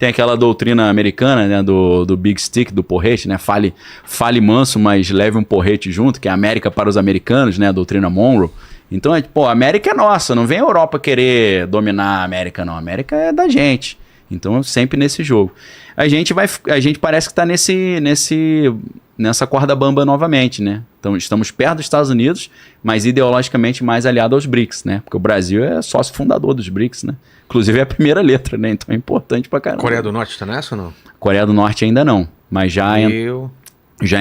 tem aquela doutrina americana, né, do Big Stick, do porrete, né? Fale manso, mas leve um porrete junto, que é América para os americanos, né? A doutrina Monroe. Então, a América é nossa, não vem a Europa querer dominar a América, não. A América é da gente. Então, sempre nesse jogo. A gente parece que está nessa corda bamba novamente, né? Então, estamos perto dos Estados Unidos, mas ideologicamente mais aliado aos BRICS, né? Porque o Brasil é sócio fundador dos BRICS, né? Inclusive é a primeira letra, né? Então é importante pra caramba. Coreia do Norte tá nessa ou não? Coreia do Norte ainda não, mas já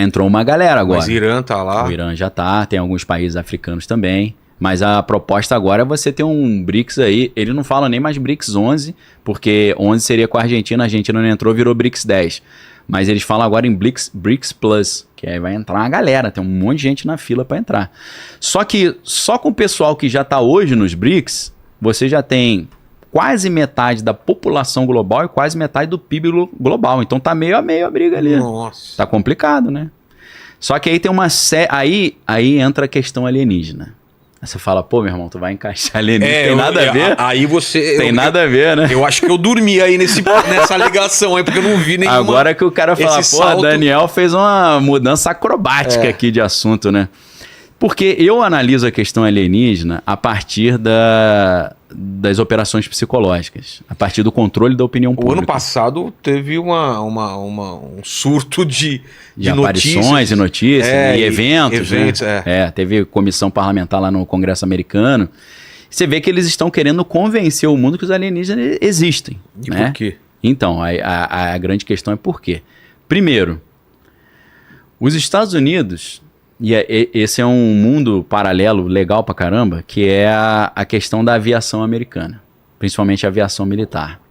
entrou uma galera agora. Mas Irã tá lá. O Irã já tá, tem alguns países africanos também. Mas a proposta agora é você ter um BRICS aí. Ele não fala nem mais BRICS 11, porque 11 seria com a Argentina não entrou, virou BRICS 10. Mas eles falam agora em BRICS Plus, que aí vai entrar uma galera, tem um monte de gente na fila para entrar. Só que só com o pessoal que já está hoje nos BRICS, você já tem quase metade da população global e quase metade do PIB global. Então tá meio a meio a briga ali. Nossa. Tá complicado, né? Só que aí tem uma aí entra a questão alienígena. Aí você fala, pô, meu irmão, tu vai encaixar alienígena, tem nada a ver? Aí você... Tem nada a ver, né? Eu acho que eu dormi aí nessa ligação aí, porque eu não vi nenhuma... Agora que o cara fala, pô, Daniel fez uma mudança acrobática aqui de assunto, né? Porque eu analiso a questão alienígena a partir das operações psicológicas, a partir do controle da opinião pública. O ano passado teve um surto de aparições e notícias, e eventos. Né? Teve comissão parlamentar lá no Congresso americano. Você vê que eles estão querendo convencer o mundo que os alienígenas existem. E né? por quê? Então, a grande questão é por quê. Primeiro, os Estados Unidos... esse é um mundo paralelo, legal pra caramba, que é a questão da aviação americana, principalmente a aviação militar.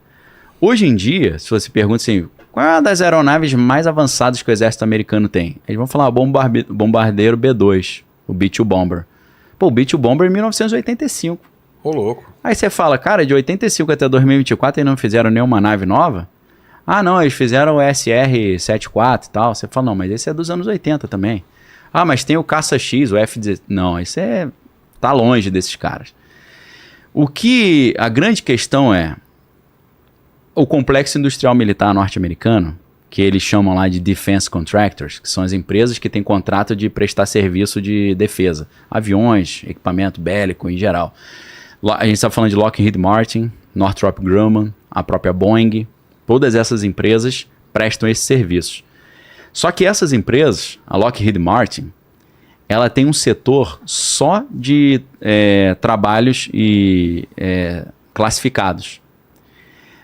Hoje em dia, se você pergunta assim, qual é uma das aeronaves mais avançadas que o exército americano tem? Eles vão falar o bombardeiro B-2, o B-2 Bomber. Pô, o B-2 Bomber em 1985. Ô, louco. Aí você fala, cara, de 85 até 2024 eles não fizeram nenhuma nave nova? Ah, não, eles fizeram o SR-74 e tal. Você fala, não, mas esse é dos anos 80 também. Ah, mas tem o Caça-X, o F-16. Não, isso tá longe desses caras. A grande questão é o complexo industrial militar norte-americano, que eles chamam lá de Defense Contractors, que são as empresas que têm contrato de prestar serviço de defesa. Aviões, equipamento bélico em geral. A gente está falando de Lockheed Martin, Northrop Grumman, a própria Boeing. Todas essas empresas prestam esses serviços. Só que essas empresas, a Lockheed Martin, ela tem um setor só de trabalhos classificados.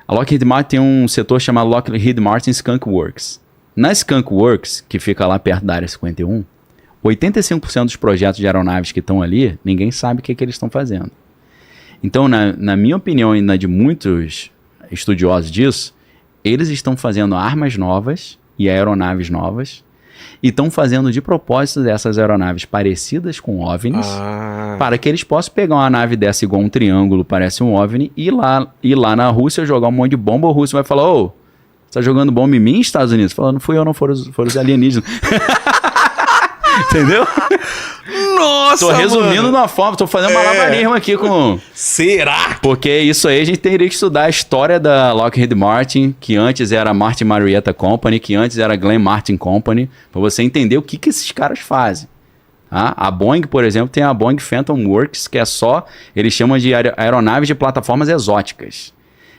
A Lockheed Martin tem um setor chamado Lockheed Martin Skunk Works. Na Skunk Works, que fica lá perto da área 51, 85% dos projetos de aeronaves que estão ali, ninguém sabe o que eles estão fazendo. Então, na minha opinião e na de muitos estudiosos disso, eles estão fazendo armas novas e aeronaves novas, e estão fazendo de propósito dessas aeronaves parecidas com OVNIs, para que eles possam pegar uma nave dessa igual um triângulo, parece um OVNI, e ir lá na Rússia jogar um monte de bomba. O russo vai falar, ô, você tá jogando bomba em mim, Estados Unidos? Falando, não fui eu, não, foram os alienígenas. Entendeu? Nossa, tô resumindo de uma forma, tô fazendo malabarismo aqui com... Será? Porque isso aí a gente teria que estudar a história da Lockheed Martin, que antes era Martin Marietta Company, que antes era Glenn Martin Company, para você entender o que esses caras fazem. Tá? A Boeing, por exemplo, tem a Boeing Phantom Works, que é só, eles chamam de aeronaves de plataformas exóticas.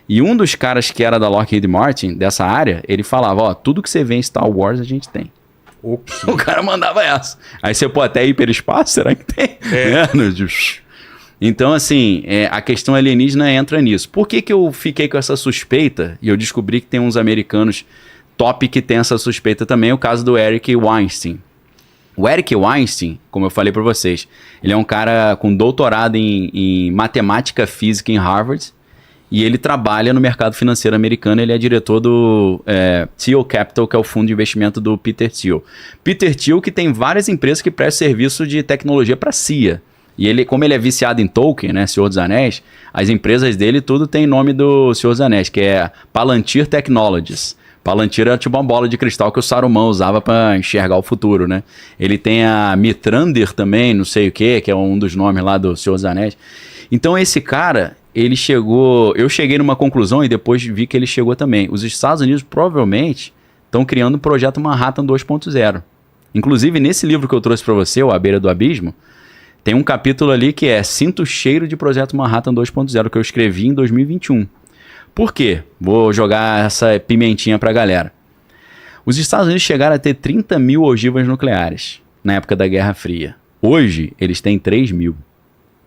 E um dos caras que era da Lockheed Martin, dessa área, ele falava, ó, tudo que você vê em Star Wars a gente tem. O cara mandava essa. Aí você pô, até hiperespaço, será que tem? Então, assim, a questão alienígena entra nisso. Por que eu fiquei com essa suspeita? E eu descobri que tem uns americanos top que tem essa suspeita também, o caso do Eric Weinstein. O Eric Weinstein, como eu falei para vocês, ele é um cara com doutorado em matemática física em Harvard, e ele trabalha no mercado financeiro americano. Ele é diretor do Thiel Capital, que é o fundo de investimento do Peter Thiel. Peter Thiel que tem várias empresas que prestam serviço de tecnologia para a CIA. E ele, como ele é viciado em Tolkien, né, Senhor dos Anéis, as empresas dele tudo tem nome do Senhor dos Anéis, que é Palantir Technologies. Palantir era tipo uma bola de cristal que o Saruman usava para enxergar o futuro, né? Ele tem a Mithrandir também, não sei o que é um dos nomes lá do Senhor dos Anéis. Então esse cara... ele chegou... Eu cheguei numa conclusão e depois vi que ele chegou também. Os Estados Unidos provavelmente estão criando o projeto Manhattan 2.0. Inclusive, nesse livro que eu trouxe para você, o A Beira do Abismo, tem um capítulo ali que é Sinto o Cheiro de Projeto Manhattan 2.0, que eu escrevi em 2021. Por quê? Vou jogar essa pimentinha pra galera. Os Estados Unidos chegaram a ter 30 mil ogivas nucleares na época da Guerra Fria. Hoje, eles têm 3 mil.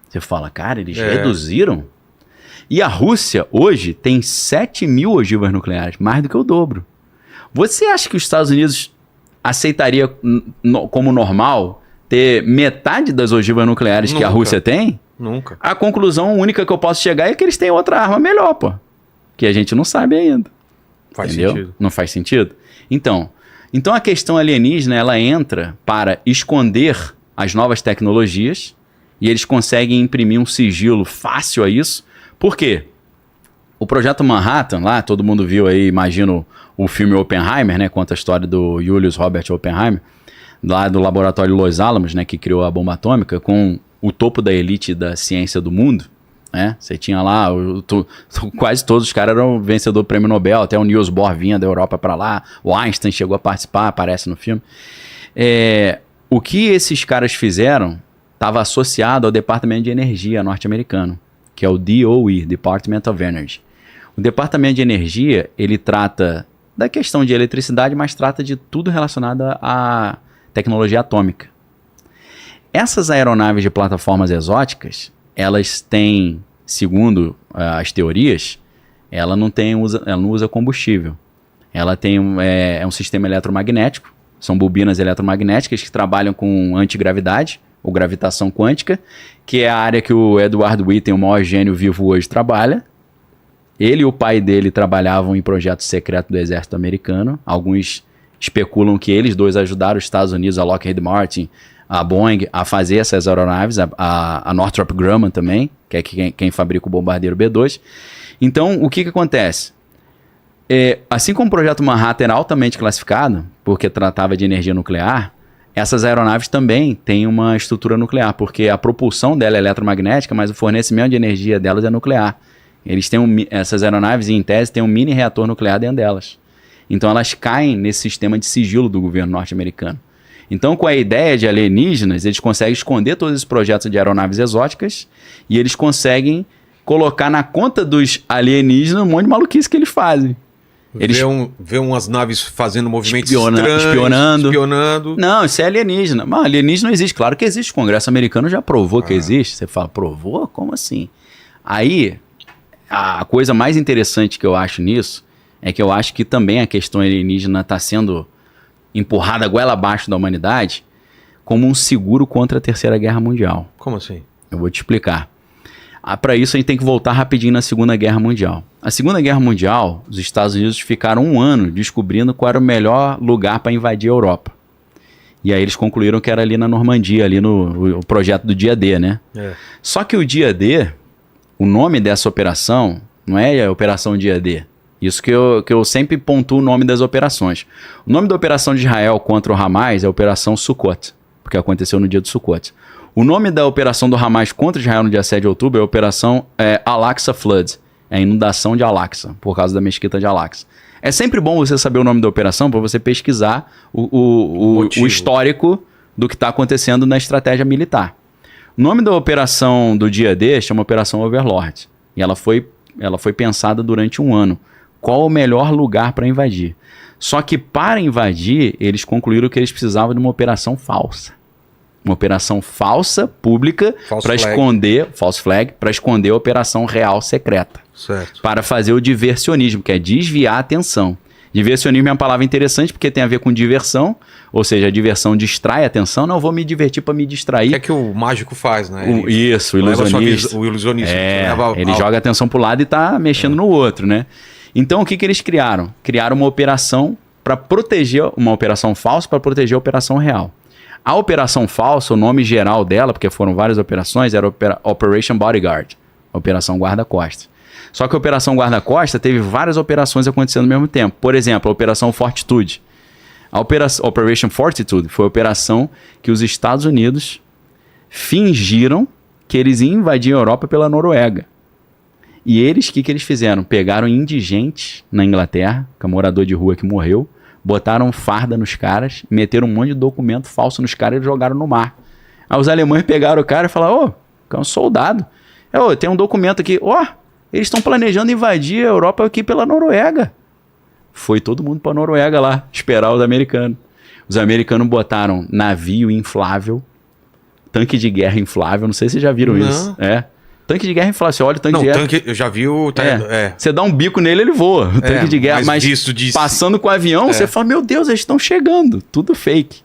Você fala, cara, eles reduziram? E a Rússia, hoje, tem 7 mil ogivas nucleares, mais do que o dobro. Você acha que os Estados Unidos aceitaria como normal ter metade das ogivas nucleares que a Rússia tem? Nunca. A conclusão única que eu posso chegar é que eles têm outra arma melhor, pô. Que a gente não sabe ainda. Faz Entendeu? sentido. Não faz sentido? Então a questão alienígena, ela entra para esconder as novas tecnologias e eles conseguem imprimir um sigilo fácil a isso. Por quê? O projeto Manhattan, lá, todo mundo viu aí, imagino, o filme Oppenheimer, né? Conta a história do Julius Robert Oppenheimer, lá do laboratório Los Alamos, né? Que criou a bomba atômica, com o topo da elite da ciência do mundo, né? Você tinha lá, quase todos os caras eram vencedor do prêmio Nobel, até o Niels Bohr vinha da Europa para lá, o Einstein chegou a participar, aparece no filme. O que esses caras fizeram estava associado ao Departamento de Energia norte-americano, que é o DOE, Department of Energy. O Departamento de Energia, ele trata da questão de eletricidade, mas trata de tudo relacionado à tecnologia atômica. Essas aeronaves de plataformas exóticas, elas têm, segundo as teorias, ela não usa combustível. Ela tem um sistema eletromagnético, são bobinas eletromagnéticas que trabalham com antigravidade, ou gravitação quântica, que é a área que o Edward Witten, o maior gênio vivo hoje, trabalha. Ele e o pai dele trabalhavam em projetos secretos do exército americano. Alguns especulam que eles dois ajudaram os Estados Unidos, a Lockheed Martin, a Boeing, a fazer essas aeronaves, a Northrop Grumman também, que é quem fabrica o bombardeiro B-2. Então, o que acontece? Assim como o projeto Manhattan era altamente classificado, porque tratava de energia nuclear, essas aeronaves também têm uma estrutura nuclear, porque a propulsão dela é eletromagnética, mas o fornecimento de energia delas é nuclear. Eles têm essas aeronaves, em tese, têm um mini reator nuclear dentro delas. Então elas caem nesse sistema de sigilo do governo norte-americano. Então, com a ideia de alienígenas, eles conseguem esconder todos esses projetos de aeronaves exóticas e eles conseguem colocar na conta dos alienígenas um monte de maluquice que eles fazem. Eles vê umas naves fazendo movimentos espionando. Não, isso é alienígena. Mas alienígena não existe. Claro que existe. O Congresso americano já provou que existe. Você fala, provou? Como assim? Aí, a coisa mais interessante que eu acho nisso é que eu acho que também a questão alienígena está sendo empurrada goela abaixo da humanidade como um seguro contra a Terceira Guerra Mundial. Como assim? Eu vou te explicar. Para isso, a gente tem que voltar rapidinho na Segunda Guerra Mundial. A Segunda Guerra Mundial, os Estados Unidos ficaram 1 ano descobrindo qual era o melhor lugar para invadir a Europa. E aí eles concluíram que era ali na Normandia, ali no projeto do Dia D, né? Só que o Dia D, o nome dessa operação, não é a Operação Dia D. Isso que eu sempre pontuo o nome das operações. O nome da operação de Israel contra o Hamas é a Operação Sukkot, porque aconteceu no dia do Sukkot. O nome da operação do Hamas contra Israel no dia 7 de outubro é a Operação Al-Aqsa Flood. É a inundação de Al-Aqsa, por causa da mesquita de Al-Aqsa. É sempre bom você saber o nome da operação para você pesquisar o histórico do que está acontecendo na estratégia militar. O nome da operação do dia D chama Operação Overlord. E ela foi pensada durante 1 ano. Qual o melhor lugar para invadir? Só que para invadir, eles concluíram que eles precisavam de uma operação falsa. Uma operação falsa, pública, para esconder, false flag, para esconder a operação real secreta. Certo. Para fazer o diversionismo, que é desviar a atenção. Diversionismo é uma palavra interessante porque tem a ver com diversão, ou seja, a diversão distrai a atenção. Não, eu vou me divertir para me distrair. Que é que o mágico faz, né? O ilusionista. O ilusionista. Ele joga a atenção para o lado e está mexendo no outro, né? Então, o que eles criaram? Criaram uma operação para proteger, uma operação falsa para proteger a operação real. A operação falsa, o nome geral dela, porque foram várias operações, era Operation Bodyguard, Operação Guarda-Costas. Só que a Operação Guarda-Costas teve várias operações acontecendo ao mesmo tempo. Por exemplo, a Operação Fortitude. A Operation Fortitude foi a operação que os Estados Unidos fingiram que eles iam invadir a Europa pela Noruega. E eles, o que eles fizeram? Pegaram indigentes na Inglaterra, que é um morador de rua que morreu, botaram farda nos caras, meteram um monte de documento falso nos caras e jogaram no mar. Aí os alemães pegaram o cara e falaram, é um soldado. Tem um documento aqui, eles estão planejando invadir a Europa aqui pela Noruega. Foi todo mundo pra Noruega lá, esperar os americanos. Os americanos botaram navio inflável, tanque de guerra inflável, não sei se vocês já viram isso. Tanque de guerra inflável, você olha o tanque de guerra... Tanque, eu já vi o... Você dá um bico nele, ele voa, o tanque de guerra, mas passando com o avião, você fala, meu Deus, eles estão chegando, tudo fake.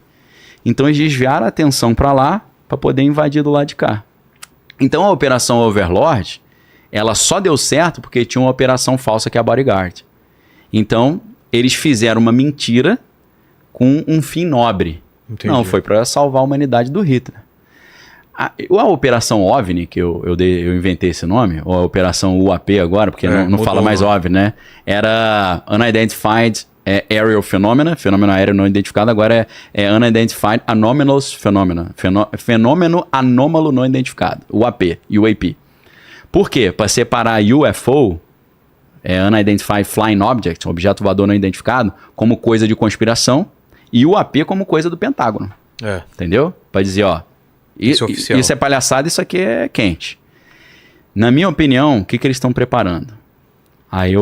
Então eles desviaram a atenção pra lá, pra poder invadir do lado de cá. Então a Operação Overlord, ela só deu certo porque tinha uma operação falsa que é a Bodyguard. Então, eles fizeram uma mentira com um fim nobre. Entendi. Não, foi para salvar a humanidade do Hitler. A Operação OVNI, que eu inventei esse nome, ou a Operação UAP agora, porque não fala mais OVNI, né? Era Unidentified Aerial Phenomena, fenômeno aéreo não identificado, agora é Unidentified Anomalous Phenomena, fenômeno anômalo não identificado, UAP. Por quê? Para separar UFO, Unidentified Flying Object, objeto voador não identificado, como coisa de conspiração, e UAP como coisa do Pentágono. Entendeu? Para dizer, isso é palhaçada, isso aqui é quente. Na minha opinião, o que eles estão preparando? Aí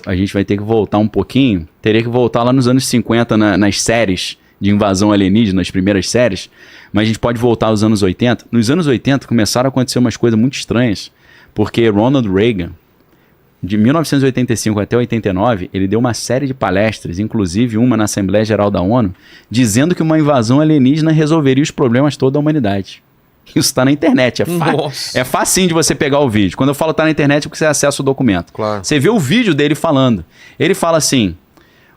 a gente vai ter que voltar um pouquinho, teria que voltar lá nos anos 50 nas séries de invasão alienígena, nas primeiras séries, mas a gente pode voltar aos anos 80. Nos anos 80 começaram a acontecer umas coisas muito estranhas, porque Ronald Reagan, de 1985 até 89, ele deu uma série de palestras, inclusive uma na Assembleia Geral da ONU, dizendo que uma invasão alienígena resolveria os problemas toda da humanidade. Isso está na internet, é facinho de você pegar o vídeo. Quando eu falo tá na internet é porque você acessa o documento. Claro. Você vê o vídeo dele falando. Ele fala assim,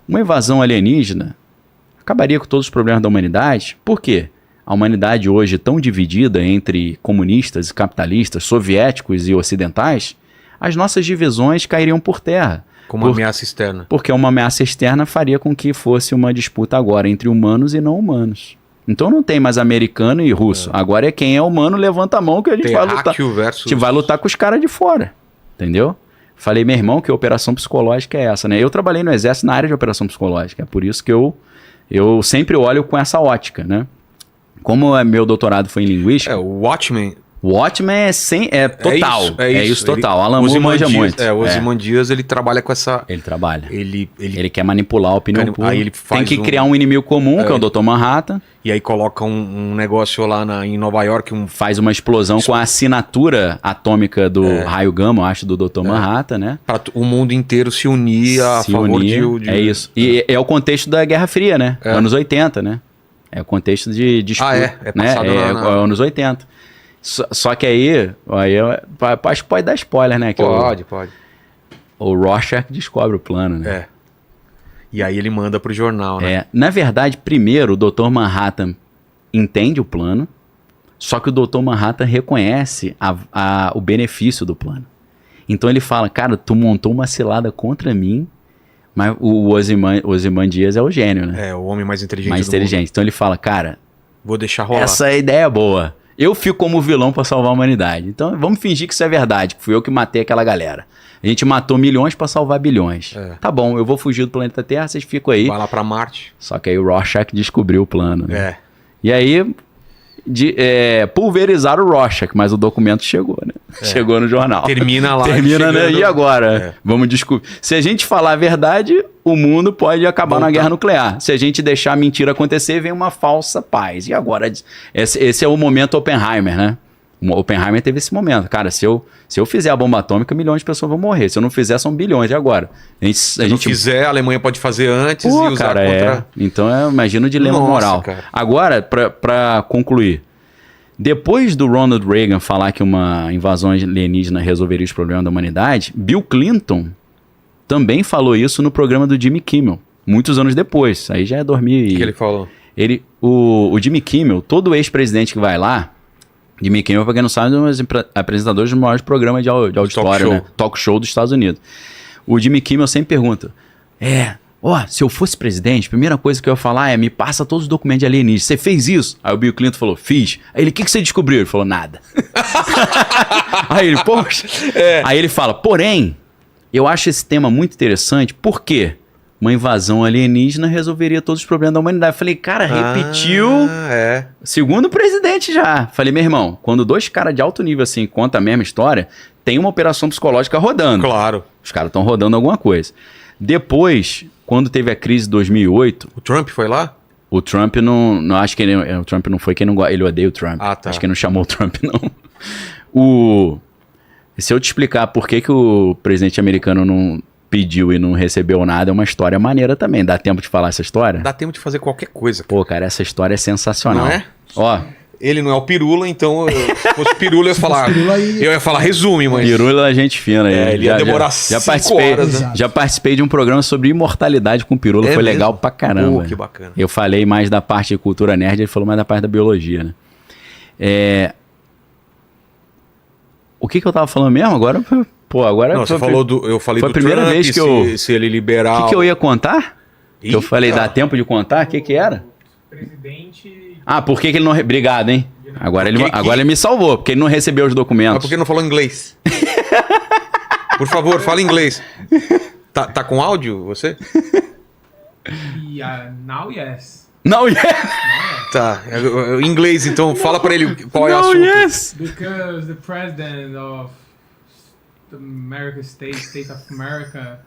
uma invasão alienígena acabaria com todos os problemas da humanidade. Por quê? A humanidade hoje tão dividida entre comunistas e capitalistas, soviéticos e ocidentais, as nossas divisões cairiam por terra. Como uma ameaça externa. Porque uma ameaça externa faria com que fosse uma disputa agora entre humanos e não humanos. Então não tem mais americano e russo. Agora é quem é humano, levanta a mão que a gente vai lutar. A gente vai lutar com os caras de fora. Entendeu? Falei, meu irmão, que a operação psicológica é essa, né? Eu trabalhei no Exército na área de operação psicológica. É por isso que eu sempre olho com essa ótica, né? Como meu doutorado foi em linguística... O Watchmen é total. É isso total. Alan Moore manja muito. O Ozymandias, ele trabalha com essa... Ele trabalha. Ele quer manipular a opinião pública. Aí ele tem que criar um inimigo comum, que é o Dr. Manhattan. E aí coloca um negócio lá em Nova York. Faz uma explosão com a assinatura atômica do raio gama, eu acho, do Dr. Manhattan, né? Para o mundo inteiro se unir a favor de... É isso. E é o contexto da Guerra Fria, né? Anos 80, né? É o contexto de disputa. É passado anos 80. Só que aí acho que pode dar spoiler, né? Que pode. O Rorschach descobre o plano, né? E aí ele manda pro jornal, né? Na verdade, primeiro o Dr. Manhattan entende o plano, só que o Dr. Manhattan reconhece o benefício do plano. Então ele fala, cara, tu montou uma cilada contra mim, mas o Ozymandias é o gênio, né? O homem mais inteligente do mundo. Então ele fala, cara, vou deixar rolar. Essa ideia é boa. Eu fico como vilão pra salvar a humanidade. Então vamos fingir que isso é verdade, que fui eu que matei aquela galera. A gente matou milhões pra salvar bilhões. Tá bom, eu vou fugir do planeta Terra, vocês ficam aí. Vai lá pra Marte. Só que aí o Rorschach descobriu o plano, né? E aí pulverizaram o Rorschach, mas o documento chegou, né? Chegou no jornal. Termina lá. Né? E agora? Vamos descobrir. Se a gente falar a verdade, o mundo pode acabar na guerra nuclear. Se a gente deixar a mentira acontecer, vem uma falsa paz. E agora? Esse é o momento Oppenheimer, né? O Oppenheimer teve esse momento. Cara, se eu fizer a bomba atômica, milhões de pessoas vão morrer. Se eu não fizer, são bilhões. E agora? Se não fizer, a Alemanha pode fazer antes e usar contra... Então, imagina o dilema moral. Cara. Agora, para concluir. Depois do Ronald Reagan falar que uma invasão alienígena resolveria os problemas da humanidade, Bill Clinton também falou isso no programa do Jimmy Kimmel, muitos anos depois. Aí já é 2000 O que ele falou? O Jimmy Kimmel, todo ex-presidente que vai lá, Jimmy Kimmel, pra quem não sabe, é um dos apresentadores do maior programa de auditório, né? Talk show dos Estados Unidos. O Jimmy Kimmel sempre pergunta, Ó, se eu fosse presidente, a primeira coisa que eu ia falar é, me passa todos os documentos de alienígenas. Você fez isso? Aí o Bill Clinton falou, fiz. Aí ele, o que você descobriu? Ele falou, nada. Aí ele, poxa. Aí ele fala, porém, eu acho esse tema muito interessante, por quê? Uma invasão alienígena resolveria todos os problemas da humanidade. Eu falei, cara, repetiu segundo presidente já. Falei, meu irmão, quando dois caras de alto nível assim contam a mesma história, tem uma operação psicológica rodando. Claro. Os caras estão rodando alguma coisa. Depois, quando teve a crise de 2008... O Trump foi lá? O Trump não acho que o Trump não foi quem não gosta. Ele odeia o Trump. Ah, tá. Acho que não chamou o Trump, não. Se eu te explicar por que o presidente americano não pediu e não recebeu nada, é uma história maneira também. Dá tempo de falar essa história? Dá tempo de fazer qualquer coisa. Pô, cara, essa história é sensacional. Não é? Ó, ele não é o Pirula, então se fosse Pirula eu ia falar. Eu ia falar resume, mas. Pirula é gente fina aí. Ele ia demorar 5 horas, né? Já participei de um programa sobre imortalidade com o Pirula, foi mesmo? legal pra caramba. Pô, que bacana. Eu falei mais da parte de cultura nerd, ele falou mais da parte da biologia, né? O que eu tava falando mesmo? Agora, pô, agora... Não, você falou eu falei foi do a primeira Trump, vez que se ele liberar... O que eu ia contar? Que eu falei, dá tempo de contar? O que era? Presidente... Ah, por que ele não... Obrigado, hein? Agora ele me salvou, porque ele não recebeu os documentos. Mas por que não falou inglês? Por favor, fala inglês. Tá com áudio, você? Now, yes. Não, yes! Tá, inglês, então fala pra ele qual é o assunto. Yes! Because the president of the State of America,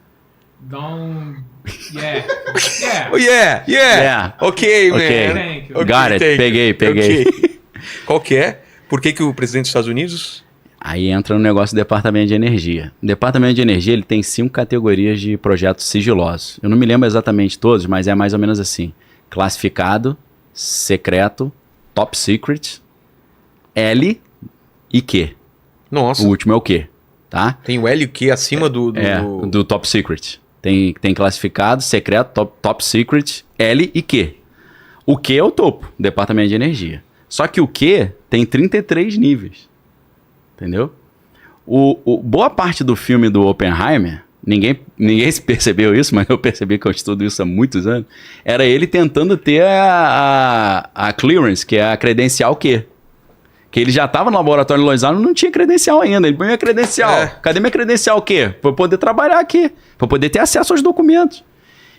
Oh, yeah. Ok, man. Thank you. Got it, thank you. peguei. Ok. Qual que é? Por que o presidente dos Estados Unidos... Aí entra no negócio do Departamento de Energia. O Departamento de Energia ele tem 5 categorias de projetos sigilosos. Eu não me lembro exatamente todos, mas é mais ou menos assim. Classificado, secreto, top secret, L e Q. Nossa. O último é o Q, tá? Tem o L e o Q acima do... do top secret. Tem classificado, secreto, top secret, L e Q. O Q é o topo, Departamento de Energia. Só que o Q tem 33 níveis. Entendeu? Boa parte do filme do Oppenheimer, ninguém percebeu isso, mas eu percebi que eu estudo isso há muitos anos, era ele tentando ter a clearance, que é a credencial Q. Que ele já estava no laboratório de Los Angeles, não tinha credencial ainda. Ele põe minha credencial. Cadê minha credencial Q? Para eu poder trabalhar aqui, para poder ter acesso aos documentos.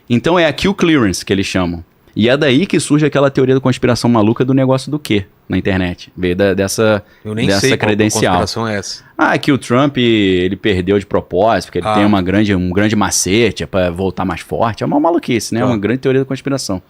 Então é a Q clearance que eles chamam. E é daí que surge aquela teoria da conspiração maluca do negócio do Q na internet. Veio dessa Eu nem sei credencial. Qual conspiração é essa. Que o Trump ele perdeu de propósito, porque ele tem um grande macete para voltar mais forte. É uma maluquice, né? Tá. Uma grande teoria da conspiração.